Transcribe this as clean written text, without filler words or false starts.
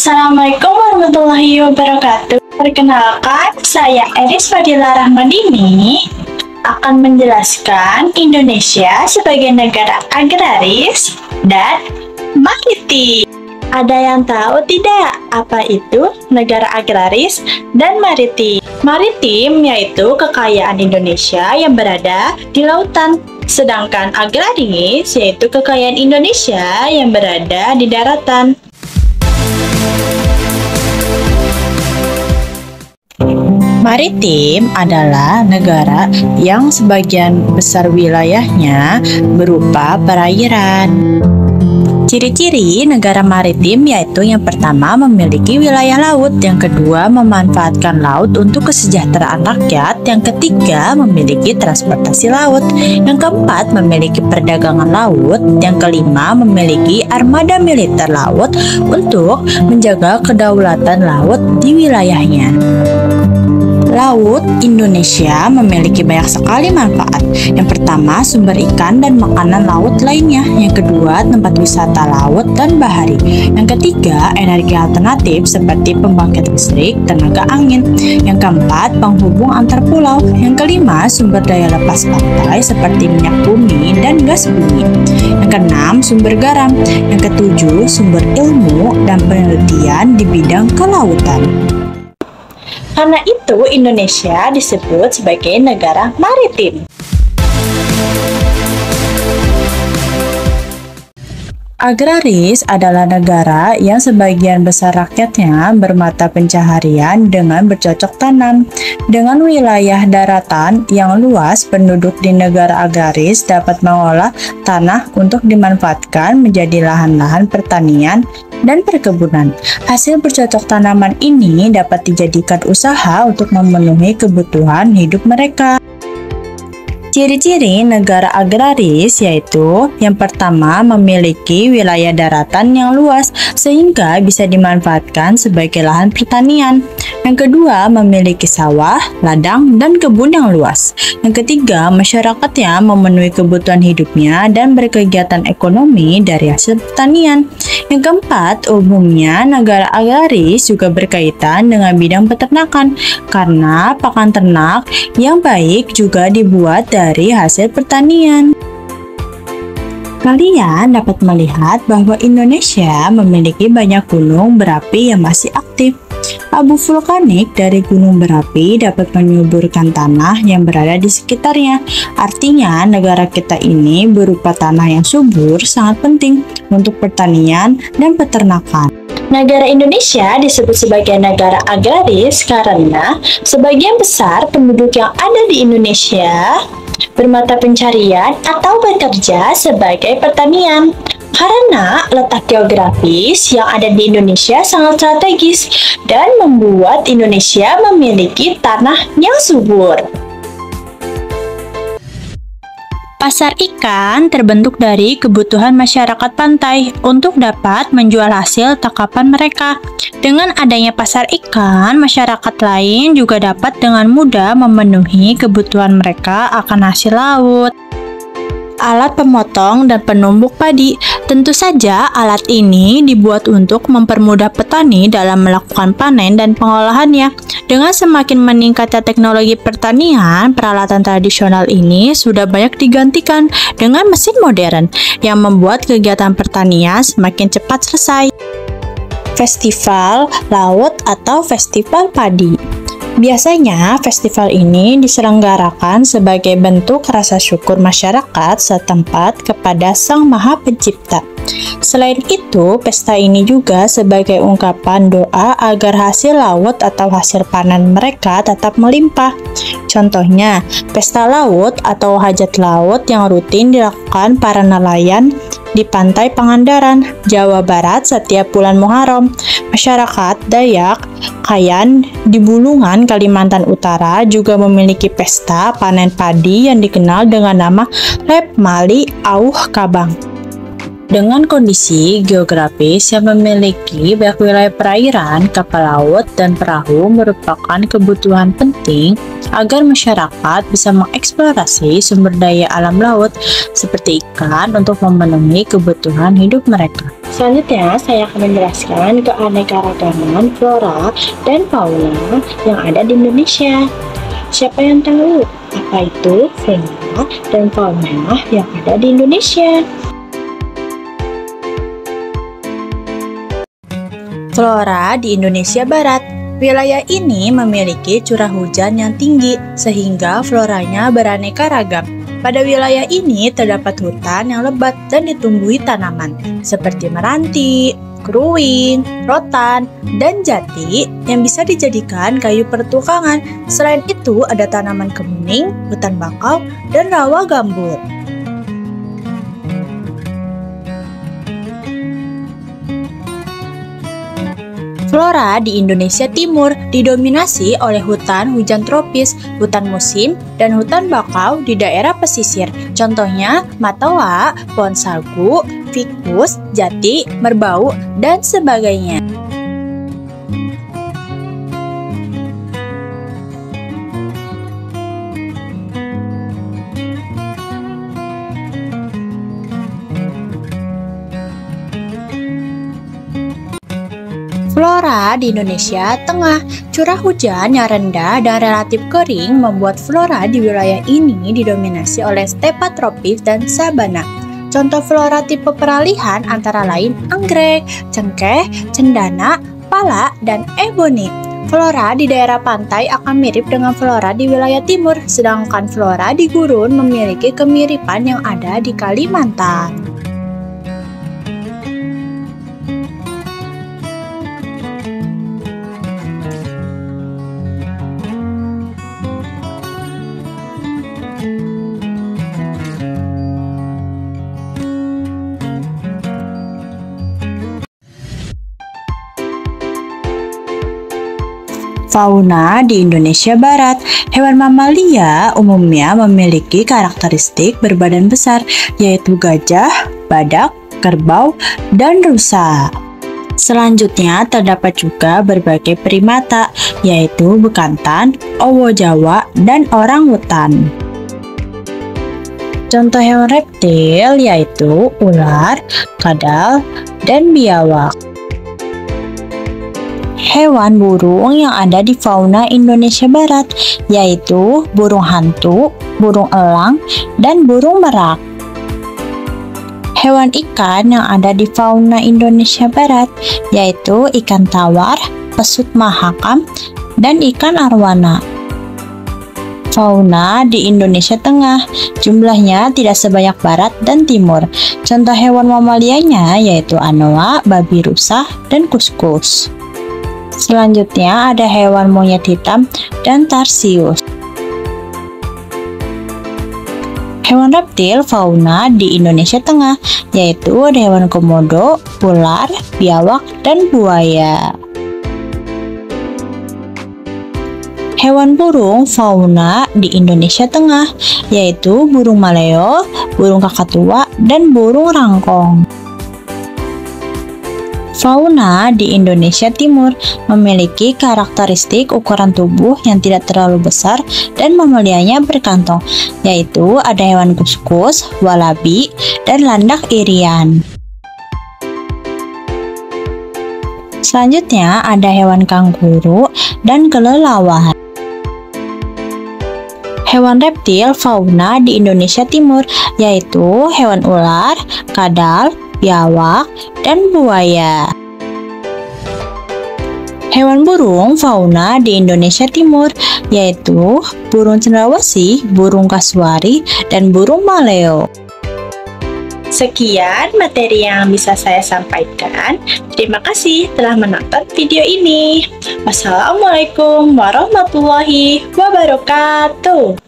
Assalamualaikum warahmatullahi wabarakatuh. Perkenalkan, saya Eris Fadila Rahmadini akan menjelaskan Indonesia sebagai negara agraris dan maritim. Ada yang tahu tidak apa itu negara agraris dan maritim? Maritim yaitu kekayaan Indonesia yang berada di lautan, sedangkan agraris yaitu kekayaan Indonesia yang berada di daratan. Maritim adalah negara yang sebagian besar wilayahnya berupa perairan. Ciri-ciri negara maritim yaitu yang pertama memiliki wilayah laut, yang kedua memanfaatkan laut untuk kesejahteraan rakyat, yang ketiga memiliki transportasi laut, yang keempat memiliki perdagangan laut, yang kelima memiliki armada militer laut untuk menjaga kedaulatan laut di wilayahnya. Laut Indonesia memiliki banyak sekali manfaat. Yang pertama, sumber ikan dan makanan laut lainnya. Yang kedua, tempat wisata laut dan bahari. Yang ketiga, energi alternatif seperti pembangkit listrik, tenaga angin. Yang keempat, penghubung antar pulau. Yang kelima, sumber daya lepas pantai seperti minyak bumi dan gas bumi. Yang keenam, sumber garam. Yang ketujuh, sumber ilmu dan penelitian di bidang kelautan. Karena itu, Indonesia disebut sebagai negara maritim. Agraris adalah negara yang sebagian besar rakyatnya bermata pencaharian dengan bercocok tanam. Dengan wilayah daratan yang luas, penduduk di negara agraris dapat mengolah tanah untuk dimanfaatkan menjadi lahan-lahan pertanian dan perkebunan. Hasil bercocok tanaman ini dapat dijadikan usaha untuk memenuhi kebutuhan hidup mereka. Ciri-ciri negara agraris yaitu yang pertama memiliki wilayah daratan yang luas sehingga bisa dimanfaatkan sebagai lahan pertanian. Yang kedua memiliki sawah, ladang, dan kebun yang luas. Yang ketiga masyarakatnya memenuhi kebutuhan hidupnya dan berkegiatan ekonomi dari hasil pertanian. Yang keempat umumnya negara agraris juga berkaitan dengan bidang peternakan karena pakan ternak yang baik juga dibuat dari hasil pertanian. Kalian dapat melihat bahwa Indonesia memiliki banyak gunung berapi yang masih aktif. Abu vulkanik dari gunung berapi dapat menyuburkan tanah yang berada di sekitarnya. Artinya, negara kita ini berupa tanah yang subur sangat penting untuk pertanian dan peternakan. Negara Indonesia disebut sebagai negara agraris karena sebagian besar penduduk yang ada di Indonesia bermata pencarian atau bekerja sebagai pertanian. Karena letak geografis yang ada di Indonesia sangat strategis dan membuat Indonesia memiliki tanah yang subur. Pasar ikan terbentuk dari kebutuhan masyarakat pantai untuk dapat menjual hasil tangkapan mereka. Dengan adanya pasar ikan, masyarakat lain juga dapat dengan mudah memenuhi kebutuhan mereka akan hasil laut. Alat pemotong dan penumbuk padi. Tentu saja alat ini dibuat untuk mempermudah petani dalam melakukan panen dan pengolahannya. Dengan semakin meningkatnya teknologi pertanian, peralatan tradisional ini sudah banyak digantikan dengan mesin modern yang membuat kegiatan pertanian semakin cepat selesai. Festival laut atau festival padi. Biasanya, festival ini diselenggarakan sebagai bentuk rasa syukur masyarakat setempat kepada Sang Maha Pencipta. Selain itu, pesta ini juga sebagai ungkapan doa agar hasil laut atau hasil panen mereka tetap melimpah. Contohnya, pesta laut atau hajat laut yang rutin dilakukan para nelayan di pantai Pangandaran, Jawa Barat setiap bulan Muharram. Masyarakat Dayak Kayan di Bulungan, Kalimantan Utara juga memiliki pesta panen padi yang dikenal dengan nama Lep Mali Auh Kabang. Dengan kondisi geografis yang memiliki banyak wilayah perairan, kapal laut dan perahu merupakan kebutuhan penting agar masyarakat bisa mengeksplorasi sumber daya alam laut seperti ikan untuk memenuhi kebutuhan hidup mereka. Selanjutnya, saya akan menjelaskan keanekaragaman flora dan fauna yang ada di Indonesia. Siapa yang tahu apa itu flora dan fauna yang ada di Indonesia? Flora di Indonesia Barat. Wilayah ini memiliki curah hujan yang tinggi sehingga floranya beraneka ragam. Pada wilayah ini terdapat hutan yang lebat dan ditumbuhi tanaman seperti meranti, keruing, rotan, dan jati yang bisa dijadikan kayu pertukangan. Selain itu ada tanaman kemuning, hutan bakau, dan rawa gambut. Flora di Indonesia Timur didominasi oleh hutan hujan tropis, hutan musim, dan hutan bakau di daerah pesisir. Contohnya matoa, pohon sagu, fikus, jati, merbau, dan sebagainya. Flora di Indonesia Tengah. Curah hujan yang rendah dan relatif kering membuat flora di wilayah ini didominasi oleh stepa tropis dan sabana. Contoh flora tipe peralihan antara lain anggrek, cengkeh, cendana, pala, dan eboni. Flora di daerah pantai akan mirip dengan flora di wilayah timur, sedangkan flora di gurun memiliki kemiripan yang ada di Kalimantan. Fauna di Indonesia Barat. Hewan mamalia umumnya memiliki karakteristik berbadan besar, yaitu gajah, badak, kerbau, dan rusa. Selanjutnya terdapat juga berbagai primata, yaitu bekantan, owo Jawa, dan orangutan. Contoh hewan reptil yaitu ular, kadal, dan biawak. Hewan burung yang ada di fauna Indonesia Barat yaitu burung hantu, burung elang, dan burung merak. Hewan ikan yang ada di fauna Indonesia Barat yaitu ikan tawar, pesut mahakam, dan ikan arwana. Fauna di Indonesia Tengah jumlahnya tidak sebanyak Barat dan Timur. Contoh hewan mamalianya yaitu anoa, babi rusa, dan kuskus. Selanjutnya ada hewan monyet hitam dan tarsius. Hewan reptil fauna di Indonesia Tengah yaitu ada hewan komodo, ular, biawak, dan buaya. Hewan burung fauna di Indonesia Tengah yaitu burung maleo, burung kakatua, dan burung rangkong. Fauna di Indonesia Timur memiliki karakteristik ukuran tubuh yang tidak terlalu besar dan mamalianya berkantong, yaitu ada hewan kuskus, walabi, dan landak irian. Selanjutnya ada hewan kanguru dan kelelawar. Hewan reptil fauna di Indonesia Timur yaitu hewan ular, kadal, biawak, dan buaya. Hewan burung fauna di Indonesia Timur yaitu burung cendrawasih, burung kasuari, dan burung maleo. Sekian materi yang bisa saya sampaikan. Terima kasih telah menonton video ini. Wassalamualaikum warahmatullahi wabarakatuh.